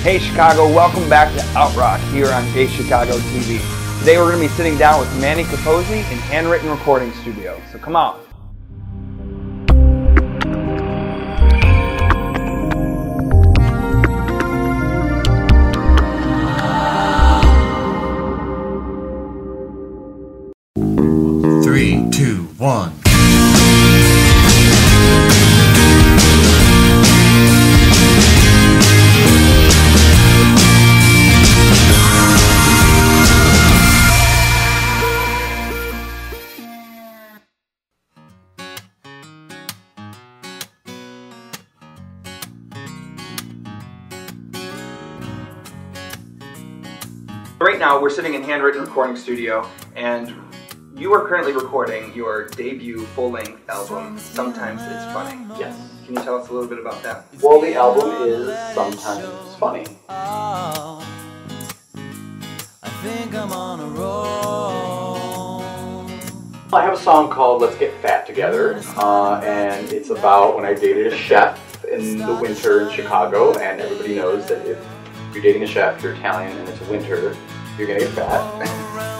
Hey Chicago, welcome back to Outrock here on Hey Chicago TV. Today we're going to be sitting down with Manny Capozzi in Handwritten Recording Studio, so come on. Three, two, one. Right now we're sitting in Handwritten Recording Studio and you are currently recording your debut full-length album, Sometimes It's Funny. Yes. Can you tell us a little bit about that? Well, the album is Sometimes Funny. I think I'm on a roll. I have a song called Let's Get Fat Together, and it's about when I dated a chef in the winter in Chicago, and everybody knows that if you're dating a chef, you're Italian, and it's winter, you're gonna get fat,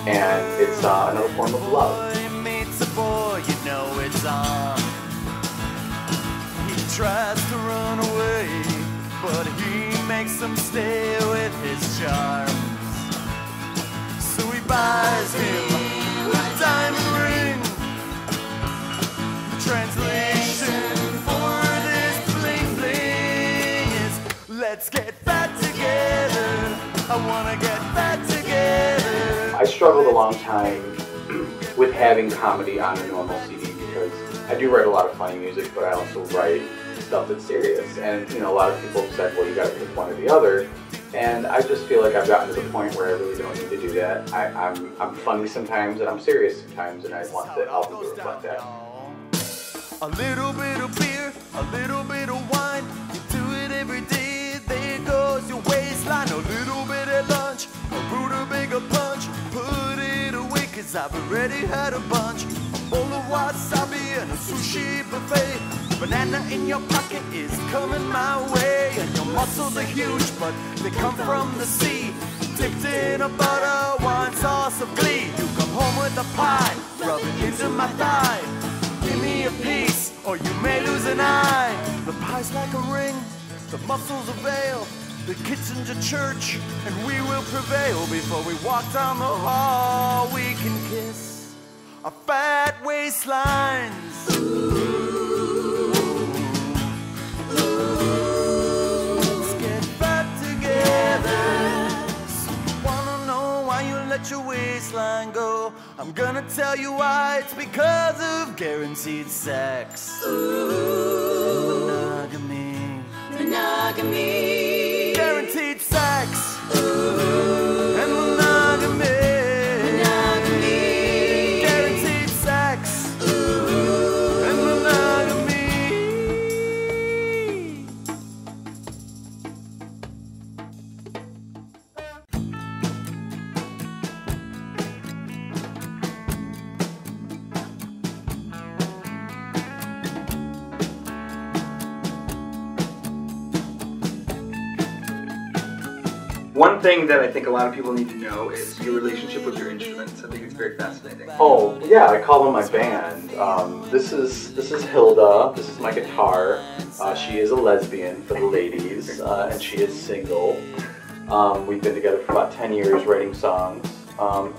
and it's another form of love. You know it's on. He tries to run away, but he makes them stay with his charms. So he buys him a diamond ring. The translation for this bling bling is let's get fat together. I wanna get fat together. I struggled a long time with having comedy on a normal CD because I do write a lot of funny music, but I also write stuff that's serious. And you know, a lot of people have said, well, you got to pick one or the other. And I just feel like I've gotten to the point where I really don't need to do that. I'm funny sometimes and I'm serious sometimes, and I want the album to reflect that. A little bit of beer, a little bit of wine. You do it every day, there goes your waistline. A little bit at lunch, a rutabaga punch. Put it away, cause I've already had a bunch. A bowl of wasabi and a sushi buffet. Banana in your pocket is coming my way. And your muscles are huge, but they come from the sea. Dipped in a butter wine sauce of glee. You come home with a pie, rub it into my thigh. Give me a piece, or you may lose an eye. The pie's like a ring, the muscles a veil. The kitchen's a church, and we will prevail. Before we walk down the hall, we can kiss our fat waistlines. Let's get fat together. So you wanna know why you let your waistline go? I'm gonna tell you why. It's because of guaranteed sex. Monogamy. Monogamy. Guaranteed sex. And monogamy. Monogamy. Guaranteed sex. And monogamy. One thing that I think a lot of people need to know is your relationship with your instruments. I think it's very fascinating. Oh yeah, I call them my band. This is Hilda. This is my guitar. She is a lesbian for the ladies, and she is single. We've been together for about 10 years writing songs.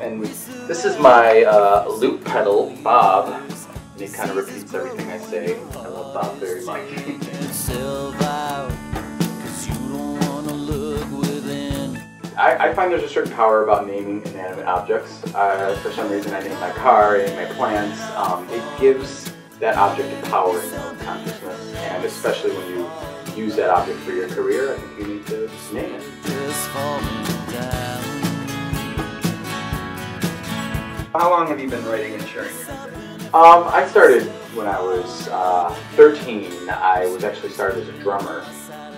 And this is my loop pedal, Bob. And he kind of repeats everything I say. I love Bob very much. I find there's a certain power about naming inanimate objects. For some reason I name my car, I name my plants. It gives that object a power in your own consciousness, and especially when you use that object for your career, I think you need to just name it. How long have you been writing and sharing your music? I started when I was 13. I was actually started as a drummer.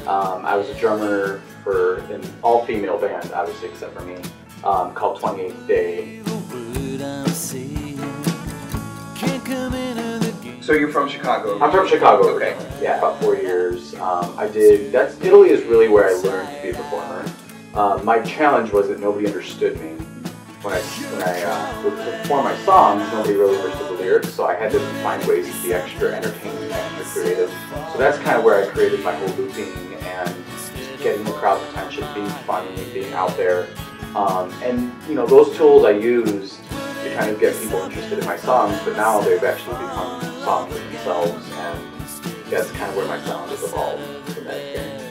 I was a drummer for an all-female band, obviously, except for me, called 28th Day. So you're from Chicago? I'm from Chicago. Okay. Yeah, about 4 years. Italy is really where I learned to be a performer. My challenge was that nobody understood me. When I would perform my songs, nobody really understood the lyrics, so I had to find ways to be extra entertaining, extra creative. So that's kind of where I created my whole looping and just getting the crowd's attention, being funny, being out there. And you know, those tools I used to kind of get people interested in my songs, but now they've actually become songs for themselves, and that's kind of where my sound has evolved from that experience.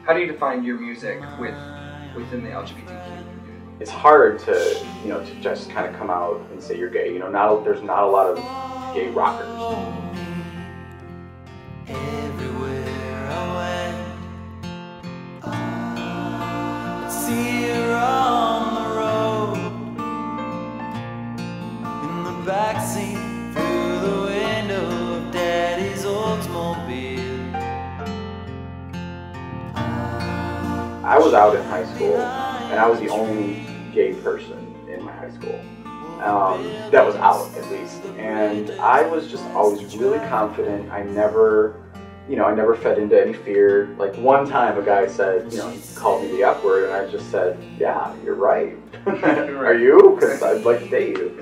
How do you define your music within the LGBTQ community? It's hard to, you know, to just kind of come out and say you're gay. You know, there's not a lot of gay rockers. Everywhere I went, see her on the road, in the backseat, through the window of Daddy's Oldsmobile. I was out in high school, and I was the only gay person in my high school. That was out, at least. And I was just always really confident. I never fed into any fear. Like one time a guy said, you know, he called me the F word, and I just said, yeah, you're right. Are you? Because I'd like to date you.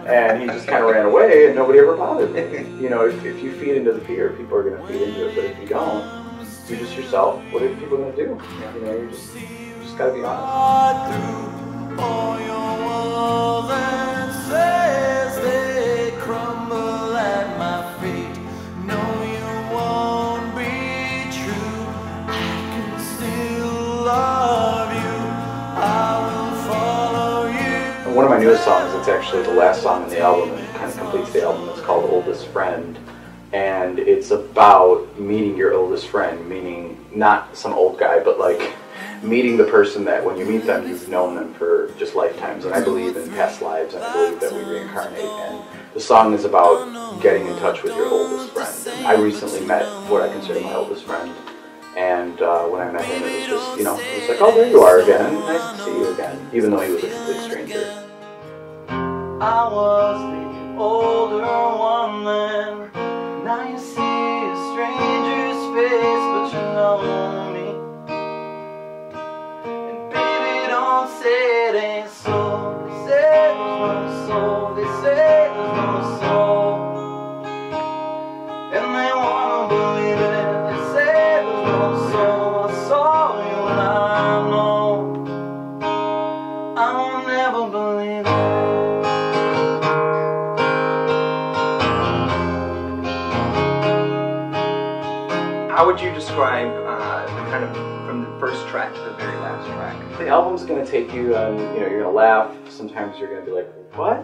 And he just kind of ran away, and nobody ever bothered me. You know, if you feed into the fear, people are going to feed into it. But if you don't, you're just yourself. What are people going to do? You know, you just got to be honest. All your walls and says they crumble at my feet. No, you won't be true. I can still love you. I will follow you. And one of my newest songs, it's actually the last song in the album, and it kind of completes the album. It's called Oldest Friend. And it's about meeting your oldest friend, meaning not some old guy, but like meeting the person that when you meet them, you've known them for just lifetimes. And I believe in past lives, and I believe that we reincarnate. And the song is about getting in touch with your oldest friend. I recently met what I consider my oldest friend. And when I met him, it was just, you know, it was like, oh, there you are again. Nice to see you again. Even though he was a complete stranger. I was the older one then. Now you see a stranger's face, but you know me. And baby, don't say it ain't so. They say there's no soul. They say there's no soul. And they wanna believe it. They say there's no soul. I saw you and I know I will never believe it. How would you describe the kind of from the first track to the very last track? The album's going to take you on, you know, you're going to laugh. Sometimes you're going to be like, what?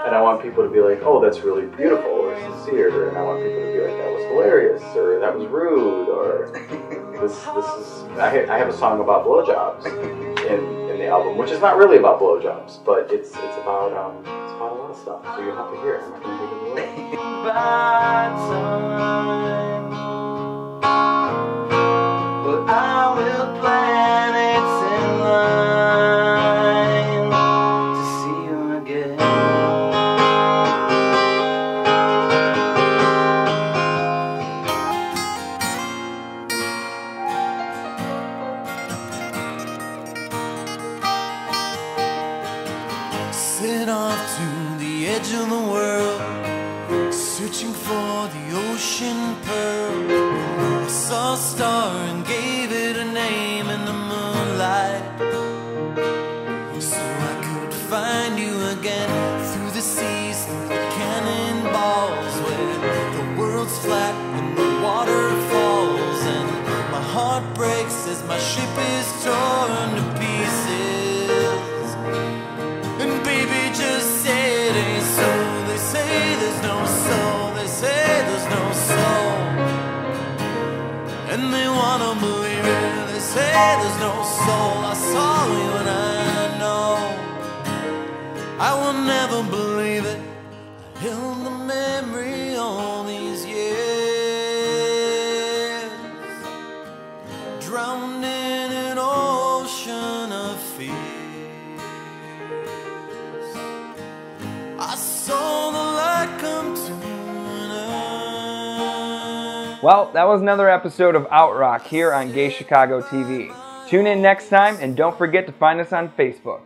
And I want people to be like, oh, that's really beautiful or sincere. And I want people to be like, that was hilarious, or that was rude, or this is. I have a song about blowjobs in the album, which is not really about blowjobs, but it's about a lot of stuff. So you'll have to hear it. I'm not going to give it away. But I will planets in line to see you again. Set off to the edge of the world, searching for the ocean pearl. I saw a star and gave it a name in the moonlight, so I could find you again through the seas, through the cannonballs, where the world's flat and the water falls, and my heart breaks as my ship is torn to pieces. And baby, just say it ain't so. They say there's no soul. They say there's no soul. And they wanna believe it. They say there's no soul. I saw you and I know I will never believe it. I held the memory all these years. fears. I saw the light come tonight. Well, that was another episode of Out Rock here on Gay Chicago TV. Tune in next time, and don't forget to find us on Facebook.